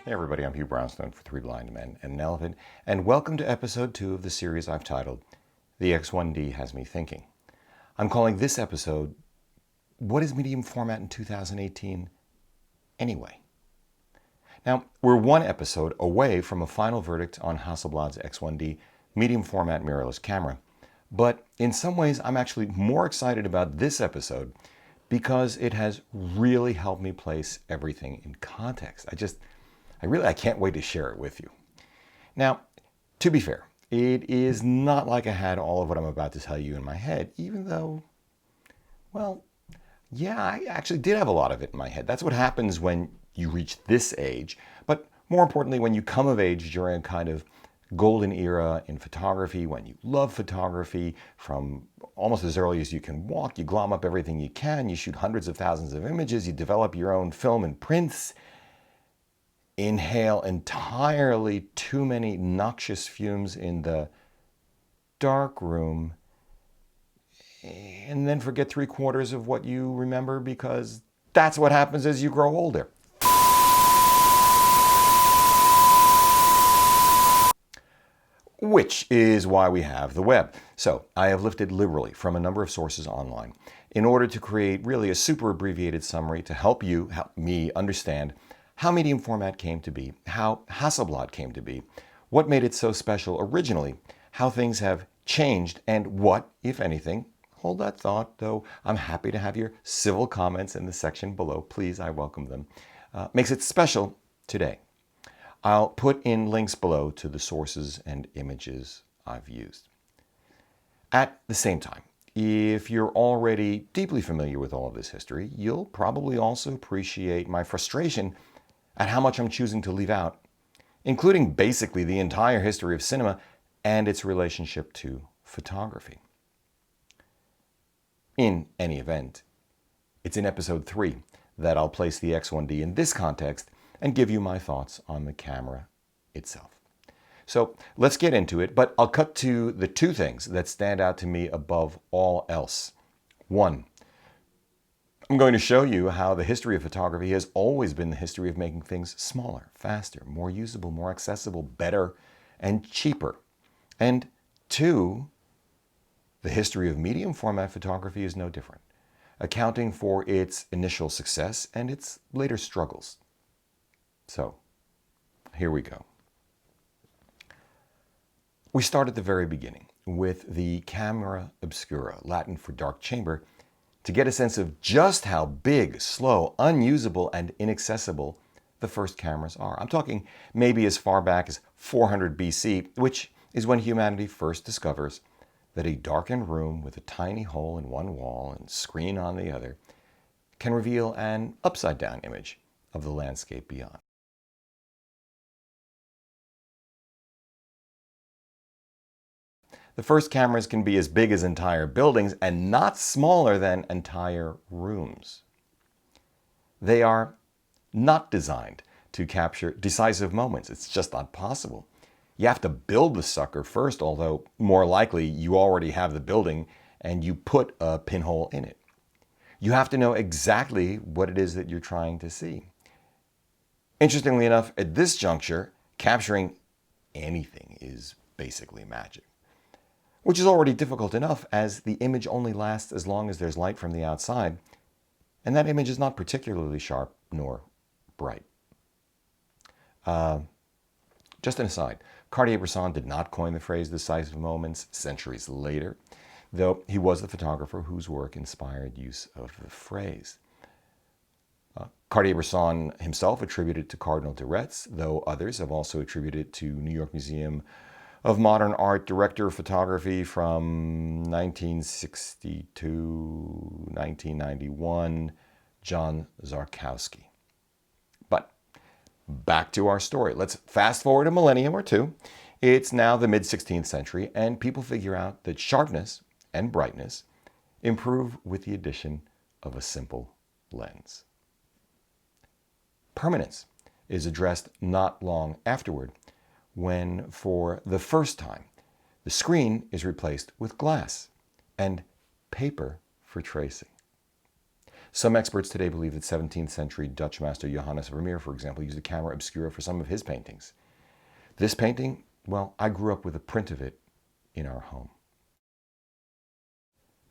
Hey everybody, I'm Hugh Brownstone for Three Blind Men and an Elephant, and welcome to episode 2 of the series I've titled, The X1D Has Me Thinking. I'm calling this episode, What is Medium Format in 2018 Anyway? Now, we're one episode away from a final verdict on Hasselblad's X1D medium format mirrorless camera, but in some ways I'm actually more excited about this episode because it has really helped me place everything in context. I can't wait to share it with you. Now, to be fair, it is not like I had all of what I'm about to tell you in my head, even though, well, yeah, I actually did have a lot of it in my head. That's what happens when you reach this age, but more importantly, when you come of age during a kind of golden era in photography, when you love photography from almost as early as you can walk, you glom up everything you can, you shoot hundreds of thousands of images, you develop your own film and prints, inhale entirely too many noxious fumes in the dark room, and then forget 3/4 of what you remember because that's what happens as you grow older. Which is why we have the web. So I have lifted liberally from a number of sources online in order to create really a super abbreviated summary to help me understand how medium format came to be, how Hasselblad came to be, what made it so special originally, how things have changed, and what, if anything, hold that thought, though I'm happy to have your civil comments in the section below. Please, I welcome them. Makes it special today. I'll put in links below to the sources and images I've used. At the same time, if you're already deeply familiar with all of this history, you'll probably also appreciate my frustration at how much I'm choosing to leave out, including basically the entire history of cinema and its relationship to photography. In any event, it's in episode 3 that I'll place the X1D in this context and give you my thoughts on the camera itself. So let's get into it, but I'll cut to the two things that stand out to me above all else. One, I'm going to show you how the history of photography has always been the history of making things smaller, faster, more usable, more accessible, better, and cheaper. And two, the history of medium format photography is no different, accounting for its initial success and its later struggles. So, here we go. We start at the very beginning with the Camera Obscura, Latin for dark chamber, to get a sense of just how big, slow, unusable, and inaccessible the first cameras are. I'm talking maybe as far back as 400 BC, which is when humanity first discovers that a darkened room with a tiny hole in one wall and screen on the other can reveal an upside-down image of the landscape beyond. The first cameras can be as big as entire buildings and not smaller than entire rooms. They are not designed to capture decisive moments. It's just not possible. You have to build the sucker first, although more likely you already have the building and you put a pinhole in it. You have to know exactly what it is that you're trying to see. Interestingly enough, at this juncture, capturing anything is basically magic, which is already difficult enough as the image only lasts as long as there's light from the outside, and that image is not particularly sharp nor bright. Just an aside, Cartier-Bresson did not coin the phrase decisive moments centuries later, though he was the photographer whose work inspired use of the phrase. Cartier-Bresson himself attributed it to Cardinal de Retz, though others have also attributed it to New York Museum of Modern Art director of photography from 1960 to 1991, John Zarkowski. But back to our story. Let's fast forward a millennium or two. It's now the mid-16th century, and people figure out that sharpness and brightness improve with the addition of a simple lens. Permanence is addressed not long afterward, when for the first time the screen is replaced with glass and paper for tracing. Some experts today believe that 17th century Dutch master Johannes Vermeer, for example, used a camera obscura for some of his paintings. This painting, well, I grew up with a print of it in our home.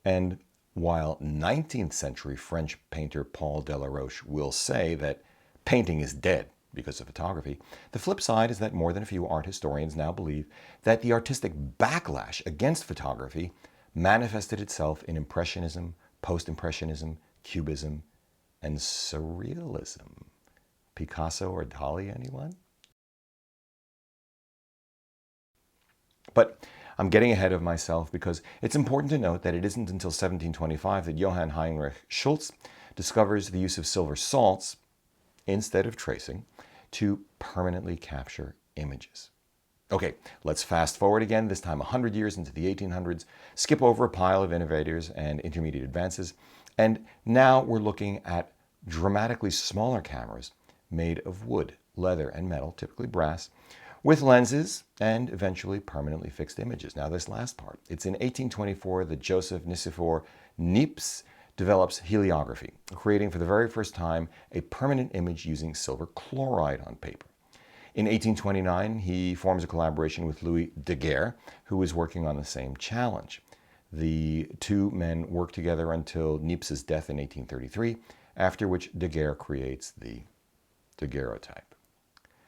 And while 19th century French painter Paul Delaroche will say that painting is dead because of photography, the flip side is that more than a few art historians now believe that the artistic backlash against photography manifested itself in Impressionism, Post-Impressionism, Cubism, and Surrealism. Picasso or Dali, anyone? But I'm getting ahead of myself because it's important to note that it isn't until 1725 that Johann Heinrich Schultz discovers the use of silver salts instead of tracing to permanently capture images. Okay, let's fast forward again, this time 100 years into the 1800s, skip over a pile of innovators and intermediate advances, and now we're looking at dramatically smaller cameras made of wood, leather, and metal, typically brass, with lenses and eventually permanently fixed images. Now this last part, it's in 1824 that Joseph Nicephore Niepce develops heliography, creating for the very first time a permanent image using silver chloride on paper. In 1829, he forms a collaboration with Louis Daguerre, who was working on the same challenge. The two men work together until Niepce's death in 1833, after which Daguerre creates the daguerreotype.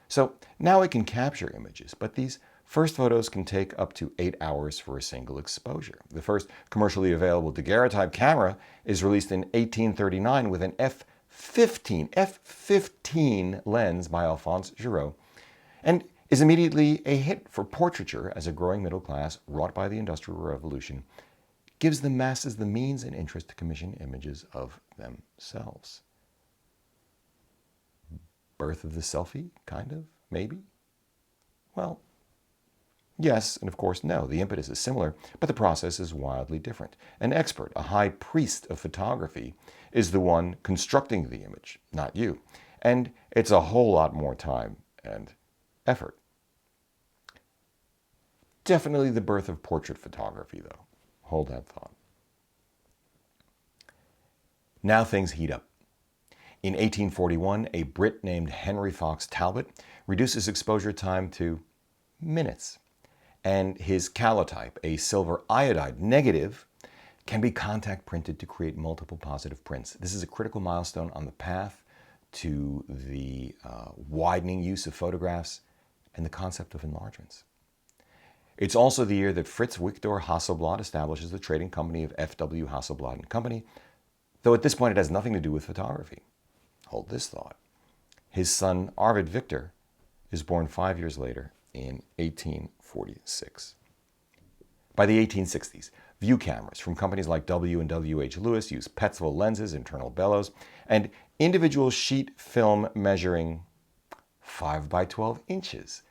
So now it can capture images, but these first photos can take up to 8 hours for a single exposure. The first commercially available daguerreotype camera is released in 1839 with an f/15 lens by Alphonse Giraud, and is immediately a hit for portraiture as a growing middle class wrought by the Industrial Revolution gives the masses the means and interest to commission images of themselves. Birth of the selfie, kind of, maybe? Well, yes, and of course no. The impetus is similar, but the process is wildly different. An expert, a high priest of photography, is the one constructing the image, not you. And it's a whole lot more time and effort. Definitely the birth of portrait photography, though. Hold that thought. Now things heat up. In 1841, a Brit named Henry Fox Talbot reduces exposure time to minutes. And his calotype, a silver iodide negative, can be contact printed to create multiple positive prints. This is a critical milestone on the path to the widening use of photographs and the concept of enlargements. It's also the year that Fritz Victor Hasselblad establishes the trading company of F.W. Hasselblad and Company, though at this point it has nothing to do with photography. Hold this thought. His son, Arvid Victor, is born 5 years later in 1846. By the 1860s, view cameras from companies like W and WH Lewis use Petzval lenses, internal bellows, and individual sheet film measuring 5 by 12 inches,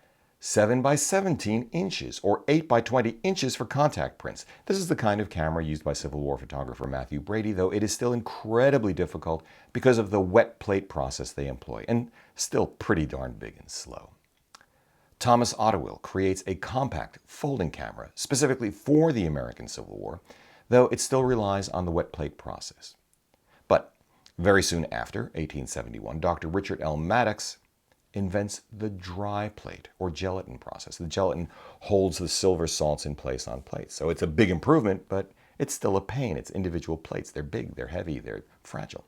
7 by 17 inches, or 8 by 20 inches for contact prints. This is the kind of camera used by Civil War photographer Matthew Brady, though it is still incredibly difficult because of the wet plate process they employ, and still pretty darn big and slow. Thomas Ottewill creates a compact folding camera specifically for the American Civil War, though it still relies on the wet plate process. But very soon after, 1871, Dr. Richard L. Maddox invents the dry plate or gelatin process. The gelatin holds the silver salts in place on plates. So it's a big improvement, but it's still a pain. It's individual plates. They're big, they're heavy, they're fragile.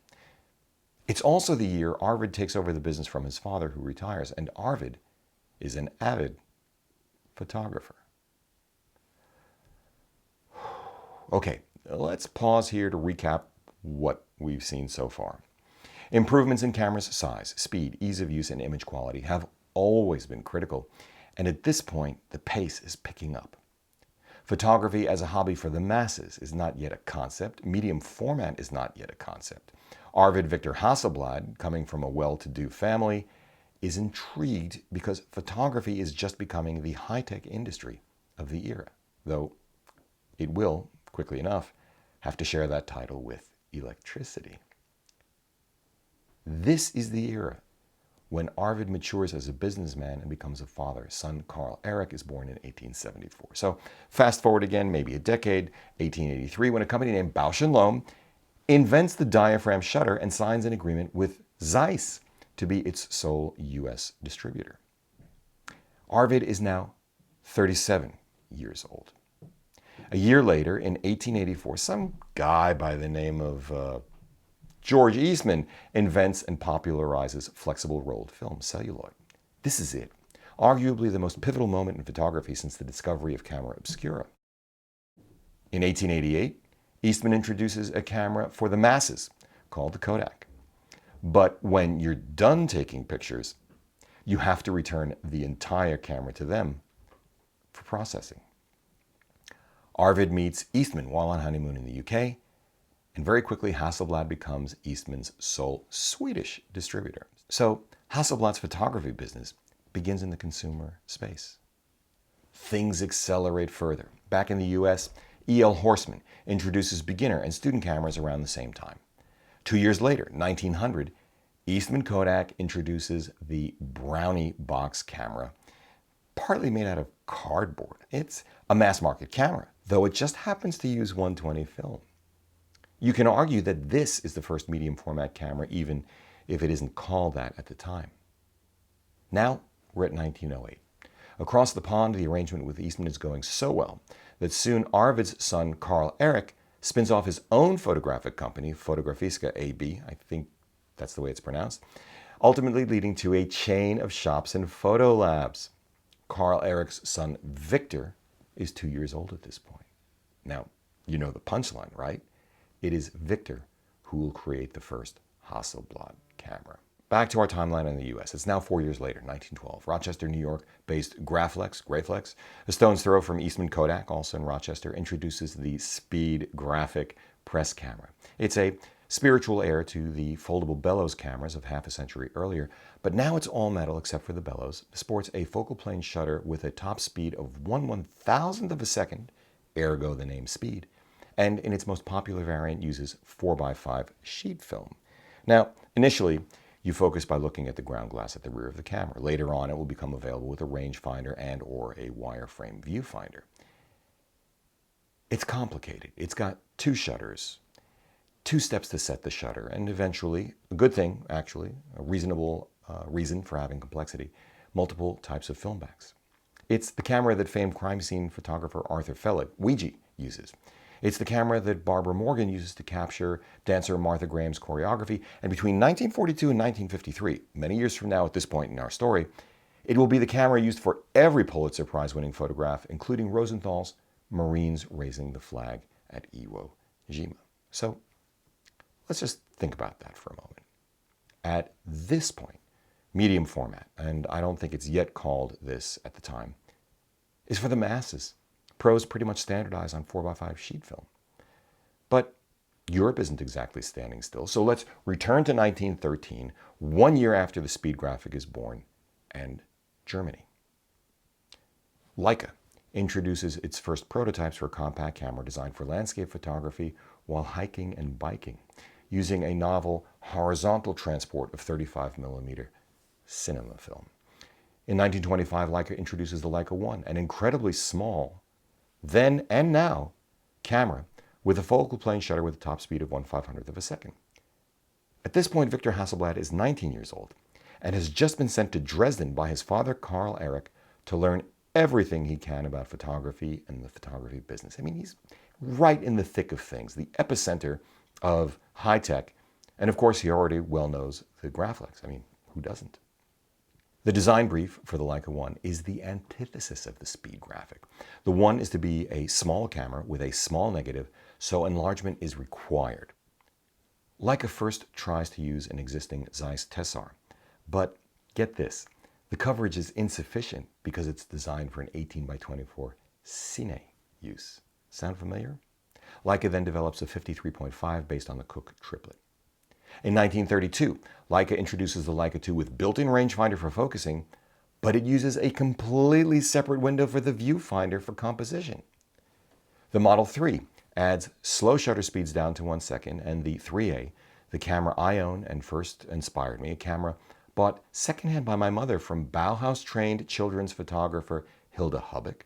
It's also the year Arvid takes over the business from his father, who retires, and Arvid is an avid photographer. Okay, let's pause here to recap what we've seen so far. Improvements in camera's size, speed, ease of use, and image quality have always been critical, and at this point, the pace is picking up. Photography as a hobby for the masses is not yet a concept. Medium format is not yet a concept. Arvid Victor Hasselblad, coming from a well-to-do family, is intrigued because photography is just becoming the high-tech industry of the era, though it will, quickly enough, have to share that title with electricity. This is the era when Arvid matures as a businessman and becomes a father. His son Carl Eric is born in 1874. So fast forward again, maybe a decade, 1883, when a company named Bausch & Lomb invents the diaphragm shutter and signs an agreement with Zeiss to be its sole US distributor. Arvid is now 37 years old. A year later, in 1884, some guy by the name of George Eastman invents and popularizes flexible rolled film, celluloid. This is it, arguably the most pivotal moment in photography since the discovery of Camera Obscura. In 1888, Eastman introduces a camera for the masses called the Kodak. But when you're done taking pictures, you have to return the entire camera to them for processing. Arvid meets Eastman while on honeymoon in the UK, and very quickly Hasselblad becomes Eastman's sole Swedish distributor. So Hasselblad's photography business begins in the consumer space. Things accelerate further. Back in the US, E.L. Horstman introduces beginner and student cameras around the same time. 2 years later, 1900, Eastman Kodak introduces the Brownie box camera, partly made out of cardboard. It's a mass market camera, though it just happens to use 120 film. You can argue that this is the first medium format camera, even if it isn't called that at the time. Now we're at 1908. Across the pond, the arrangement with Eastman is going so well that soon Arvid's son, Carl Erik, spins off his own photographic company, Fotografiska AB, I think that's the way it's pronounced, ultimately leading to a chain of shops and photo labs. Carl Erik's son, Victor, is 2 years old at this point. Now, you know the punchline, right? It is Victor who will create the first Hasselblad camera. Back to our timeline in the US. It's now 4 years later, 1912. Rochester, New York-based Graflex, a stone's throw from Eastman Kodak, also in Rochester, introduces the Speed graphic press camera. It's a spiritual heir to the foldable bellows cameras of half a century earlier, but now it's all metal except for the bellows, sports a focal plane shutter with a top speed of 1/1000th of a second, ergo the name Speed, and in its most popular variant uses 4x5 sheet film. Now, initially, you focus by looking at the ground glass at the rear of the camera. Later on, it will become available with a rangefinder and or a wireframe viewfinder. It's complicated. It's got 2 shutters, 2 steps to set the shutter, and eventually, a good thing actually, a reasonable reason for having complexity, multiple types of film backs. It's the camera that famed crime scene photographer Arthur Felig, Ouija, uses. It's the camera that Barbara Morgan uses to capture dancer Martha Graham's choreography, and between 1942 and 1953, many years from now at this point in our story, it will be the camera used for every Pulitzer Prize-winning photograph, including Rosenthal's Marines raising the flag at Iwo Jima. So let's just think about that for a moment. At this point, medium format, and I don't think it's yet called this at the time, is for the masses. Pros pretty much standardize on 4x5 sheet film. But Europe isn't exactly standing still, so let's return to 1913, 1 year after the Speed graphic is born, and Germany. Leica introduces its first prototypes for a compact camera designed for landscape photography while hiking and biking, using a novel horizontal transport of 35mm cinema film. In 1925, Leica introduces the Leica 1, an incredibly small, then and now, camera with a focal plane shutter with a top speed of 1/500th of a second. At this point, Victor Hasselblad is 19 years old and has just been sent to Dresden by his father, Carl Erik, to learn everything he can about photography and the photography business. I mean, he's right in the thick of things, the epicenter of high tech, and of course, he already well knows the Graflex. I mean, who doesn't? The design brief for the Leica 1 is the antithesis of the Speed graphic. The 1 is to be a small camera with a small negative, so enlargement is required. Leica first tries to use an existing Zeiss Tessar, but get this, the coverage is insufficient because it's designed for an 18x24 cine use. Sound familiar? Leica then develops a 53.5 based on the Cooke triplet. In 1932, Leica introduces the Leica 2 with built-in rangefinder for focusing, but it uses a completely separate window for the viewfinder for composition. The Model 3 adds slow shutter speeds down to 1 second, and the 3A, the camera I own and first inspired me, a camera bought secondhand by my mother from Bauhaus-trained children's photographer Hilda Hubbock,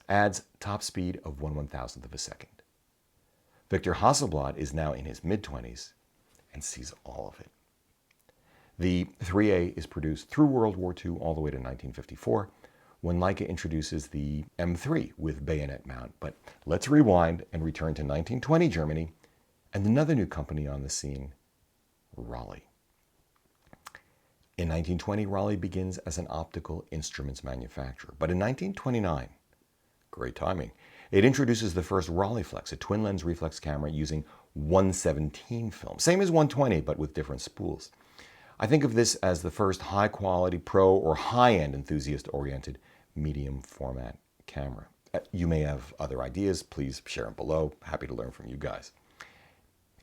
adds top speed of 1/1000th of a second. Victor Hasselblad is now in his mid-20s and sees all of it. The 3A is produced through World War II all the way to 1954, when Leica introduces the M3 with bayonet mount. But let's rewind and return to 1920 Germany and another new company on the scene, RODElink. In 1920, RODElink begins as an optical instruments manufacturer. But in 1929, great timing, it introduces the first RODELink, a twin-lens reflex camera using 117 film. Same as 120, but with different spools. I think of this as the first high-quality, pro or high-end enthusiast-oriented medium format camera. You may have other ideas. Please share them below. Happy to learn from you guys.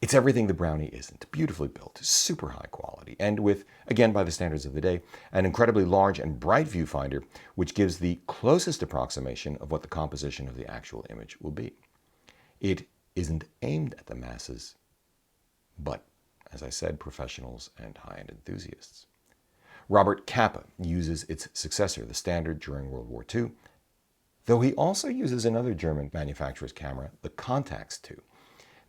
It's everything the Brownie isn't. Beautifully built, super high quality, and with, again by the standards of the day, an incredibly large and bright viewfinder, which gives the closest approximation of what the composition of the actual image will be. It isn't aimed at the masses, but, as I said, professionals and high-end enthusiasts. Robert Capa uses its successor, the Standard, during World War II, though he also uses another German manufacturer's camera, the Contax II.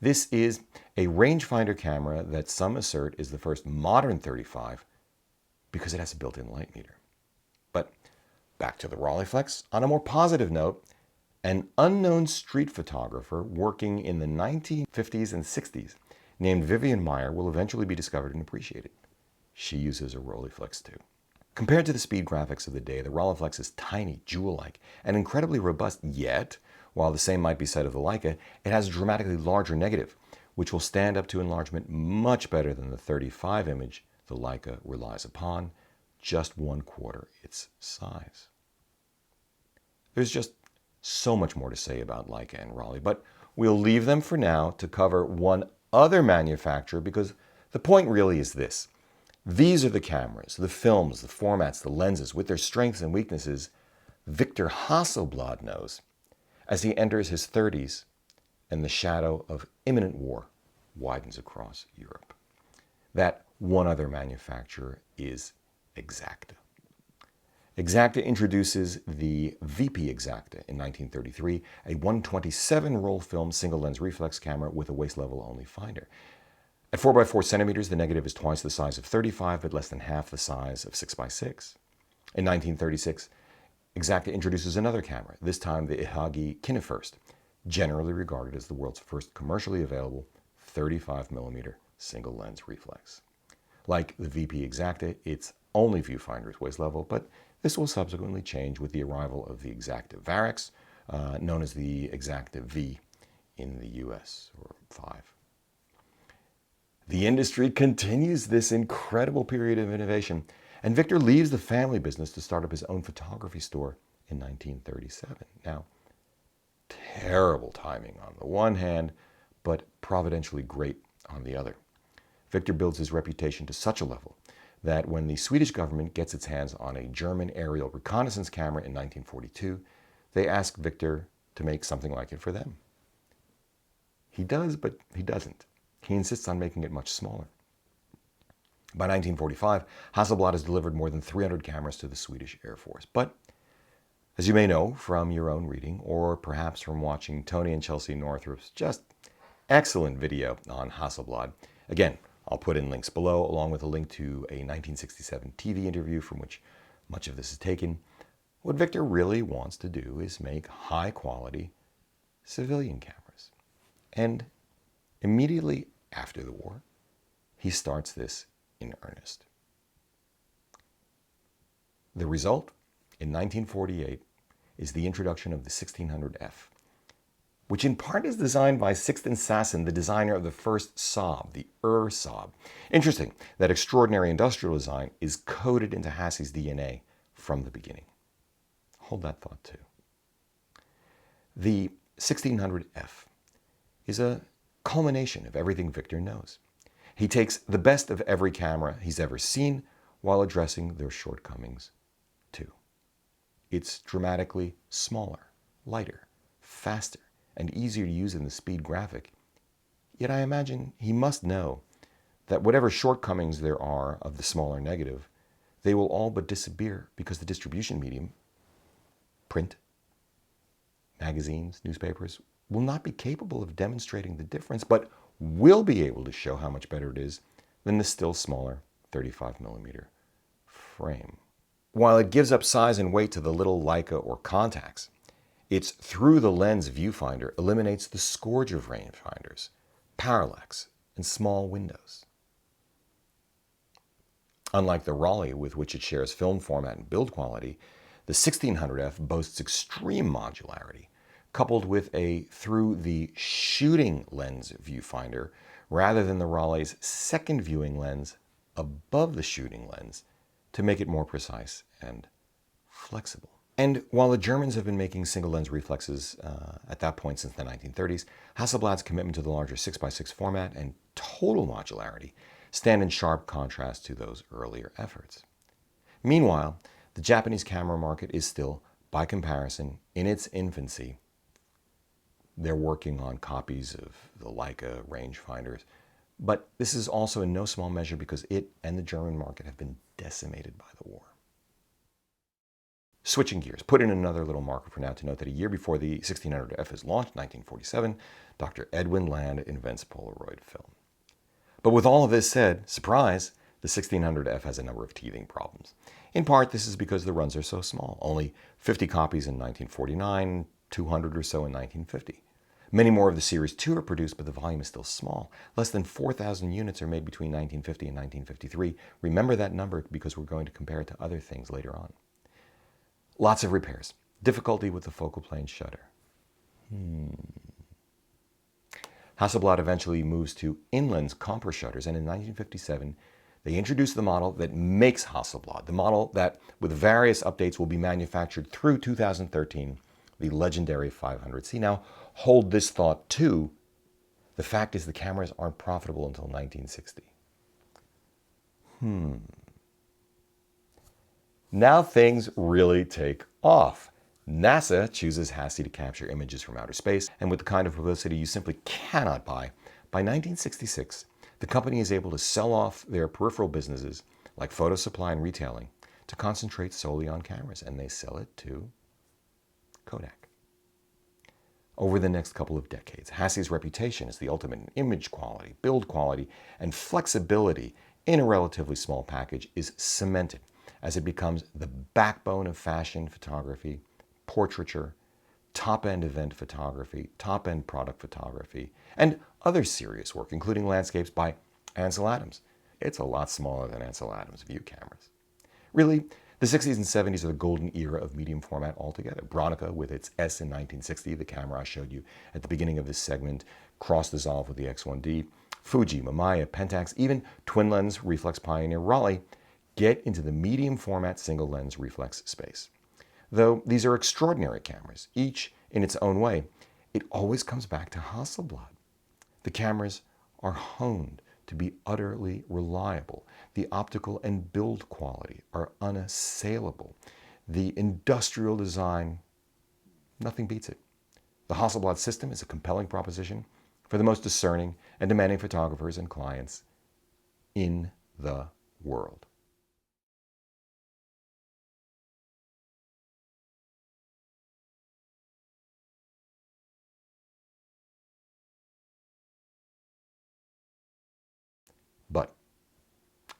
This is a rangefinder camera that some assert is the first modern 35 because it has a built-in light meter. But back to the RODElink. On a more positive note, an unknown street photographer working in the 1950s and 60s named Vivian Meyer will eventually be discovered and appreciated. She uses a RODElink too. Compared to the speed graphics of the day, the RODElink is tiny, jewel-like, and incredibly robust, yet, while the same might be said of the Leica, it has a dramatically larger negative, which will stand up to enlargement much better than the 35 image the Leica relies upon, just 1/4 its size. There's just so much more to say about Leica and RODElink, but we'll leave them for now to cover one other manufacturer, because the point really is this. These are the cameras, the films, the formats, the lenses, with their strengths and weaknesses, Victor Hasselblad knows as he enters his 30s and the shadow of imminent war widens across Europe. That one other manufacturer is Exacta. Exacta introduces the VP Exacta in 1933, a 127 roll film single lens reflex camera with a waist level only finder. At 4x4 centimeters, the negative is twice the size of 35, but less than half the size of 6x6. In 1936, Exacta introduces another camera, this time the Ihagee Kinefirst, generally regarded as the world's first commercially available 35mm single lens reflex. Like the VP Exacta, its only viewfinder is waist level, but this will subsequently change with the arrival of the Exacta Varex, known as the Exacta V in the US, or 5. The industry continues this incredible period of innovation, and Victor leaves the family business to start up his own photography store in 1937. Now, terrible timing on the one hand, but providentially great on the other. Victor builds his reputation to such a level that when the Swedish government gets its hands on a German aerial reconnaissance camera in 1942, they ask Victor to make something like it for them. He does, but he doesn't. He insists on making it much smaller. By 1945, Hasselblad has delivered more than 300 cameras to the Swedish Air Force. But, as you may know from your own reading, or perhaps from watching Tony and Chelsea Northrup's just excellent video on Hasselblad, again, I'll put in links below, along with a link to a 1967 TV interview from which much of this is taken. What Victor really wants to do is make high-quality civilian cameras. And immediately after the war, he starts this in earnest. The result, in 1948, is the introduction of the 1600F, which in part is designed by Sixten Sasson, the designer of the first Saab, the Saab. Interesting that extraordinary industrial design is coded into Hassie's DNA from the beginning. Hold that thought too. The 1600F is a culmination of everything Victor knows. He takes the best of every camera he's ever seen while addressing their shortcomings too. It's dramatically smaller, lighter, faster, and easier to use in the speed graphic. Yet I imagine he must know that whatever shortcomings there are of the smaller negative, they will all but disappear because the distribution medium, print, magazines, newspapers, will not be capable of demonstrating the difference, but will be able to show how much better it is than the still smaller 35mm frame. While it gives up size and weight to the little Leica or Contax, its through-the-lens viewfinder eliminates the scourge of rangefinders, parallax, and small windows. Unlike the RODElink with which it shares film format and build quality, the 1600F boasts extreme modularity, coupled with a through-the-shooting lens viewfinder rather than the RODELInk's second viewing lens above the shooting lens to make it more precise and flexible. And while the Germans have been making single-lens reflexes at that point since the 1930s, Hasselblad's commitment to the larger 6x6 format and total modularity stand in sharp contrast to those earlier efforts. Meanwhile, the Japanese camera market is still, by comparison, in its infancy. They're working on copies of the Leica rangefinders, but this is also in no small measure because it and the German market have been decimated by the war. Switching gears, put in another little marker for now to note that a year before the 1600F is launched, 1947, Dr. Edwin Land invents Polaroid film. But with all of this said, surprise, the 1600F has a number of teething problems. In part, this is because the runs are so small, only 50 copies in 1949, 200 or so in 1950. Many more of the Series 2 are produced, but the volume is still small. Less than 4,000 units are made between 1950 and 1953. Remember that number because we're going to compare it to other things later on. Lots of repairs. Difficulty with the focal plane shutter. Hasselblad eventually moves to in-lens Compra shutters, and in 1957, they introduced the model that makes Hasselblad, the model that, with various updates, will be manufactured through 2013, the legendary 500C. Now, hold this thought too. The fact is the cameras aren't profitable until 1960. Now things really take off. NASA chooses HASI to capture images from outer space, and with the kind of publicity you simply cannot buy, by 1966, the company is able to sell off their peripheral businesses, like photo supply and retailing, to concentrate solely on cameras, and they sell it to Kodak. Over the next couple of decades, HASI's reputation as the ultimate in image quality, build quality, and flexibility in a relatively small package is cemented as it becomes the backbone of fashion photography, portraiture, top-end event photography, top-end product photography, and other serious work, including landscapes by Ansel Adams. It's a lot smaller than Ansel Adams' view cameras. Really, the 60s and 70s are the golden era of medium format altogether. Bronica, with its S in 1960, the camera I showed you at the beginning of this segment, cross-dissolved with the X1D. Fuji, Mamiya, Pentax, even twin-lens reflex pioneer RODElink get into the medium format single-lens reflex space. Though these are extraordinary cameras, each in its own way, it always comes back to Hasselblad. The cameras are honed to be utterly reliable. The optical and build quality are unassailable. The industrial design, nothing beats it. The Hasselblad system is a compelling proposition for the most discerning and demanding photographers and clients in the world. But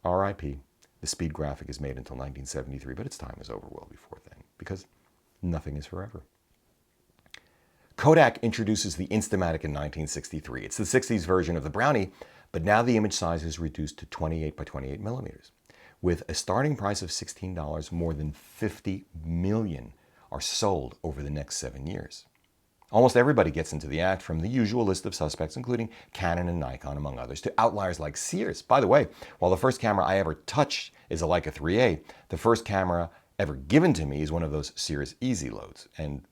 RIP, the speed graphic is made until 1973, but its time is over well before then, because nothing is forever. Kodak introduces the Instamatic in 1963. It's the 60s version of the Brownie, but now the image size is reduced to 28 by 28 millimeters. With a starting price of $16, more than 50 million are sold over the next 7 years. Almost everybody gets into the act, from the usual list of suspects, including Canon and Nikon, among others, to outliers like Sears. By the way, while the first camera I ever touched is a Leica 3A, the first camera ever given to me is one of those Sears Easy Loads, and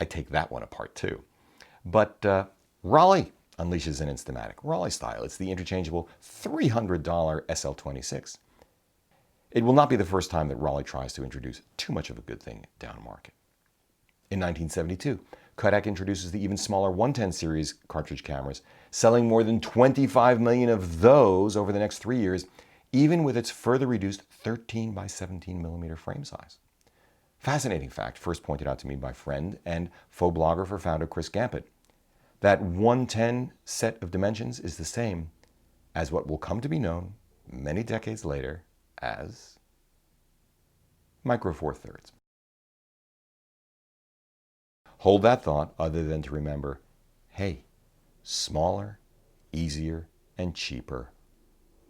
I take that one apart too. But RODElink unleashes an Instamatic, RODElink style. It's the interchangeable $300 SL26. It will not be the first time that RODElink tries to introduce too much of a good thing down market. In 1972, Kodak introduces the even smaller 110 series cartridge cameras, selling more than 25 million of those over the next 3 years, even with its further reduced 13 by 17 millimeter frame size. Fascinating fact, first pointed out to me by friend and faux blogger for founder Chris Gampett. That 110 set of dimensions is the same as what will come to be known many decades later as micro four thirds. Hold that thought other than to remember, hey, smaller, easier, and cheaper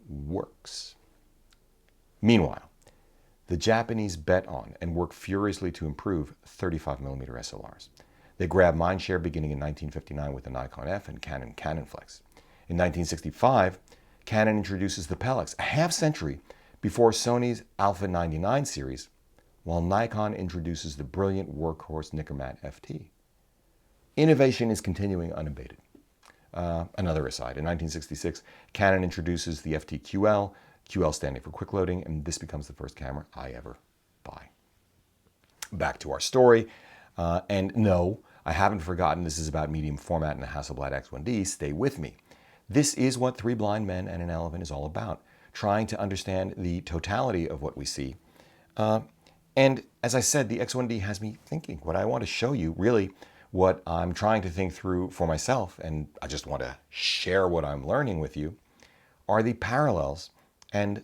works. Meanwhile, the Japanese bet on and work furiously to improve 35mm SLRs. They grabbed mindshare beginning in 1959 with the Nikon F and Canon Flex. In 1965, Canon introduces the Pelex, a half century before Sony's Alpha 99 series, while Nikon introduces the brilliant workhorse Nikkormat FT. Innovation is continuing unabated. Another aside, in 1966, Canon introduces the FT-QL, QL standing for quick loading, and this becomes the first camera I ever buy. Back to our story, and no, I haven't forgotten this is about medium format and the Hasselblad X1D. Stay with me. This is what Three Blind Men and an Elephant is all about, trying to understand the totality of what we see. And as I said, the X1D has me thinking. What I want to show you, really, what I'm trying to think through for myself, and I just want to share what I'm learning with you, are the parallels and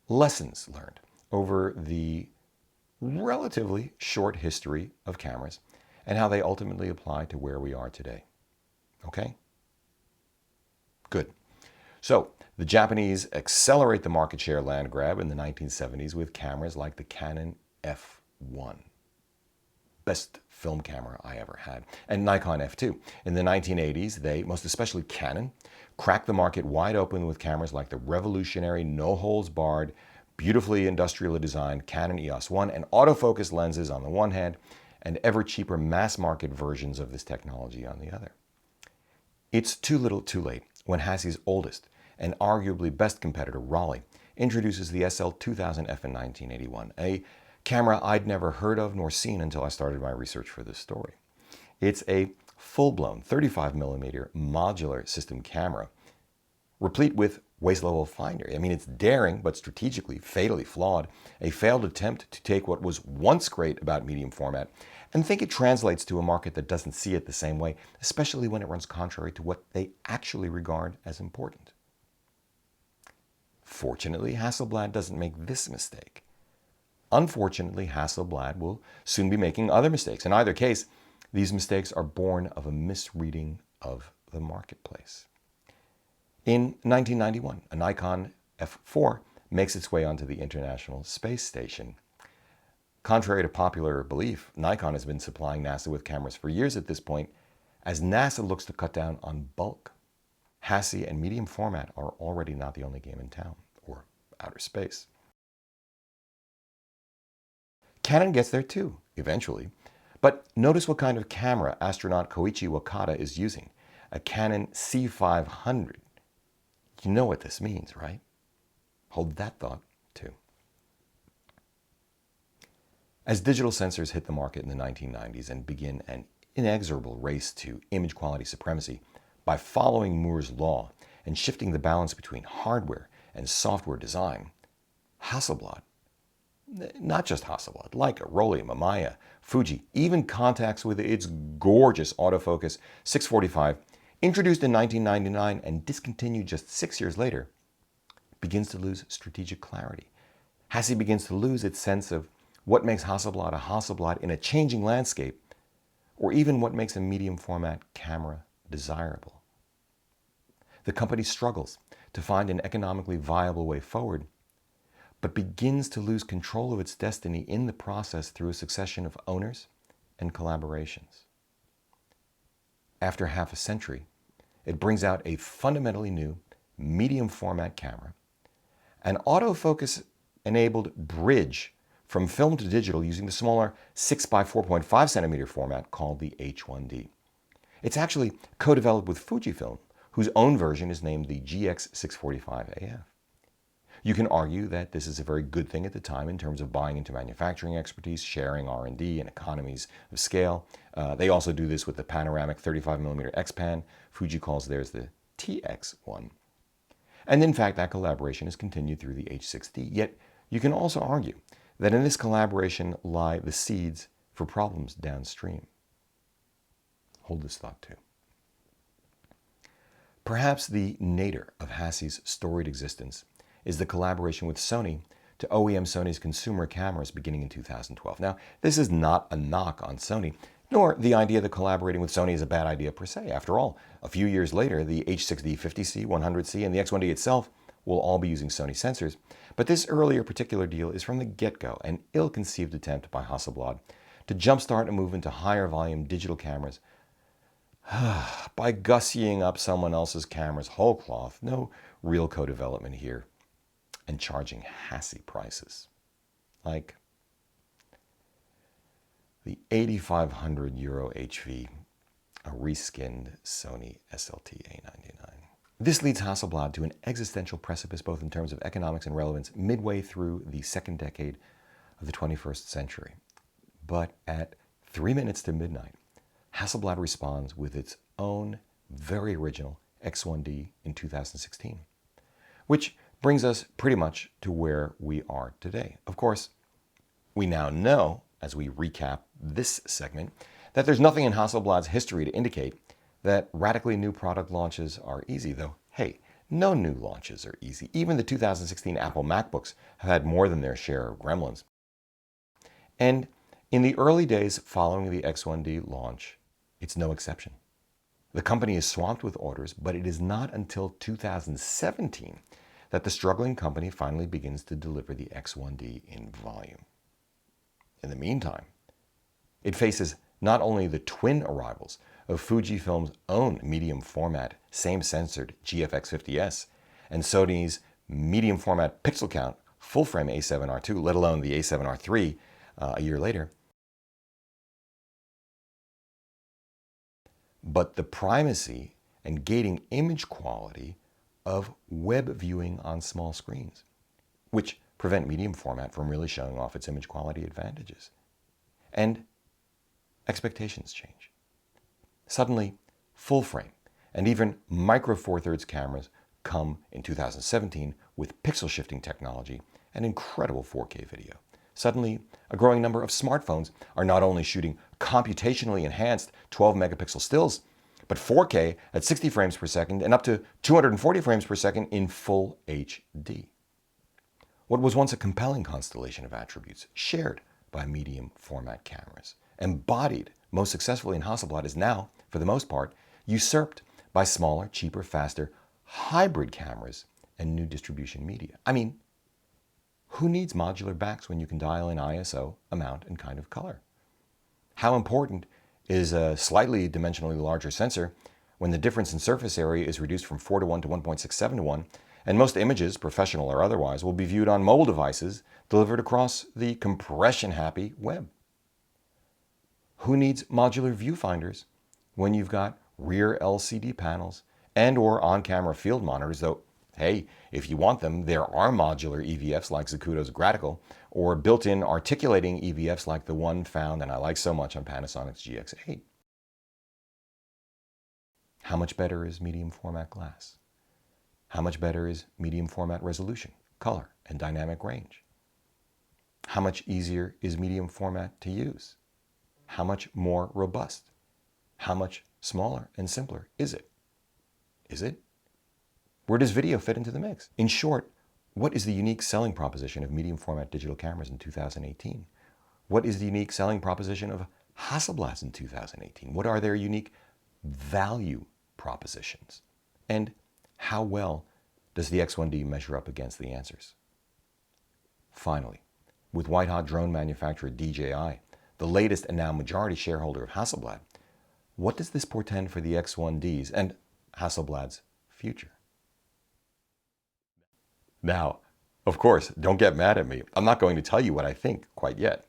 lessons learned over the relatively short history of cameras and how they ultimately apply to where we are today. Okay? Good. So, the Japanese accelerate the market share land grab in the 1970s with cameras like the Canon F1. Best film camera I ever had. And Nikon F2. In the 1980s, they, most especially Canon, cracked the market wide open with cameras like the revolutionary, no-holds-barred, beautifully industrially designed Canon EOS 1 and autofocus lenses on the one hand, and ever cheaper mass-market versions of this technology on the other. It's too little too late when Hassie's oldest and arguably best competitor, Raleigh, introduces the SL2000F in 1981, a camera I'd never heard of nor seen until I started my research for this story. It's a full-blown 35mm modular system camera, replete with waist-level finder. I mean, it's daring, but strategically fatally flawed, a failed attempt to take what was once great about medium format and think it translates to a market that doesn't see it the same way, especially when it runs contrary to what they actually regard as important. Fortunately, Hasselblad doesn't make this mistake. Unfortunately, Hasselblad will soon be making other mistakes. In either case, these mistakes are born of a misreading of the marketplace. In 1991, a Nikon F4 makes its way onto the International Space Station. Contrary to popular belief, Nikon has been supplying NASA with cameras for years at this point, as NASA looks to cut down on bulk. Hassie and medium format are already not the only game in town, or outer space. Canon gets there too, eventually. But notice what kind of camera astronaut Koichi Wakata is using, a Canon C500. You know what this means, right? Hold that thought, too. As digital sensors hit the market in the 1990s and begin an inexorable race to image quality supremacy by following Moore's law and shifting the balance between hardware and software design, Hasselblad, not just Hasselblad, Leica, Rollei, Mamiya, Fuji, even Contax with its gorgeous autofocus 645, introduced in 1999 and discontinued just 6 years later, begins to lose strategic clarity. Hassie begins to lose its sense of what makes Hasselblad a Hasselblad in a changing landscape, or even what makes a medium format camera desirable. The company struggles to find an economically viable way forward, but begins to lose control of its destiny in the process through a succession of owners and collaborations. After half a century, it brings out a fundamentally new medium format camera, an autofocus-enabled bridge from film to digital using the smaller 6 by 4.5 centimeter format called the H1D. It's actually co-developed with Fujifilm, whose own version is named the GX645AF. You can argue that this is a very good thing at the time in terms of buying into manufacturing expertise, sharing R&D, and economies of scale. They also do this with the panoramic 35mm X-Pan. Fuji calls theirs the TX1. And in fact, that collaboration has continued through the H6D. Yet, you can also argue that in this collaboration lie the seeds for problems downstream. Hold this thought too. Perhaps the nadir of Hassie's storied existence is the collaboration with Sony to OEM Sony's consumer cameras beginning in 2012. Now, this is not a knock on Sony, nor the idea that collaborating with Sony is a bad idea per se. After all, a few years later, the H6D 50C, 100C, and the X1D itself will all be using Sony sensors. But this earlier particular deal is from the get-go an ill-conceived attempt by Hasselblad to jumpstart a move into higher volume digital cameras by gussying up someone else's camera's whole cloth, no real co-development here, and charging Hassie prices. Like the €8,500 HV, a reskinned Sony SLT A99. This leads Hasselblad to an existential precipice both in terms of economics and relevance midway through the second decade of the 21st century. But at 3 minutes to midnight, Hasselblad responds with its own very original X1D in 2016, which brings us pretty much to where we are today. Of course, we now know, as we recap this segment, that there's nothing in Hasselblad's history to indicate that radically new product launches are easy, though, hey, no new launches are easy. Even the 2016 Apple MacBooks have had more than their share of gremlins. And in the early days following the X1D launch, it's no exception. The company is swamped with orders, but it is not until 2017 that the struggling company finally begins to deliver the X1D in volume. In the meantime, it faces not only the twin arrivals of Fujifilm's own medium format, same censored GFX50S, and Sony's medium format pixel count full frame A7R2, let alone the A7R3 a year later, but the primacy and gating image quality of web viewing on small screens, which prevent medium format from really showing off its image quality advantages. And expectations change. Suddenly, full frame and even micro Four Thirds cameras come in 2017 with pixel shifting technology and incredible 4K video. Suddenly, a growing number of smartphones are not only shooting computationally enhanced 12 megapixel stills, but 4K at 60 frames per second and up to 240 frames per second in full HD. What was once a compelling constellation of attributes shared by medium format cameras, embodied most successfully in Hasselblad, is now, for the most part, usurped by smaller, cheaper, faster, hybrid cameras and new distribution media. I mean, who needs modular backs when you can dial in ISO, amount, and kind of color? How important is a slightly dimensionally larger sensor when the difference in surface area is reduced from 4:1 to 1.67:1, and most images, professional or otherwise, will be viewed on mobile devices delivered across the compression-happy web? Who needs modular viewfinders when you've got rear LCD panels and or on-camera field monitors, though, hey, if you want them, there are modular EVFs like Zacuto's Gratical, or built-in articulating EVFs like the one found, and I like so much, on Panasonic's GX5. How much better is medium format glass? How much better is medium format resolution, color, and dynamic range? How much easier is medium format to use? How much more robust? How much smaller and simpler is it? Is it? Where does video fit into the mix? In short, what is the unique selling proposition of medium format digital cameras in 2018? What is the unique selling proposition of Hasselblad's in 2018? What are their unique value propositions? And how well does the X1D measure up against the answers? Finally, with white-hot drone manufacturer DJI, the latest and now majority shareholder of Hasselblad, what does this portend for the X1Ds and Hasselblad's future? Now, of course, don't get mad at me. I'm not going to tell you what I think quite yet.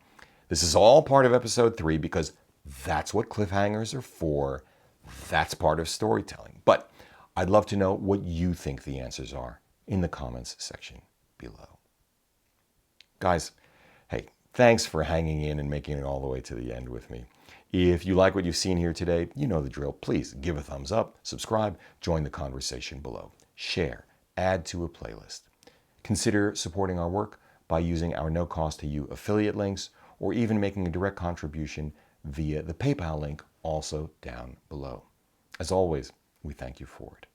This is all part of episode 3 because that's what cliffhangers are for. That's part of storytelling. But I'd love to know what you think the answers are in the comments section below. Guys, hey, thanks for hanging in and making it all the way to the end with me. If you like what you've seen here today, you know the drill. Please give a thumbs up, subscribe, join the conversation below, share, add to a playlist. Consider supporting our work by using our no-cost-to-you affiliate links or even making a direct contribution via the PayPal link also down below. As always, we thank you for it.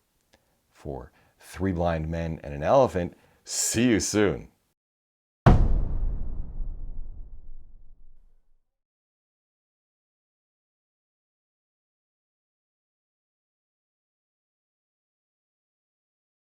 for Three Blind Men and an Elephant. See you soon.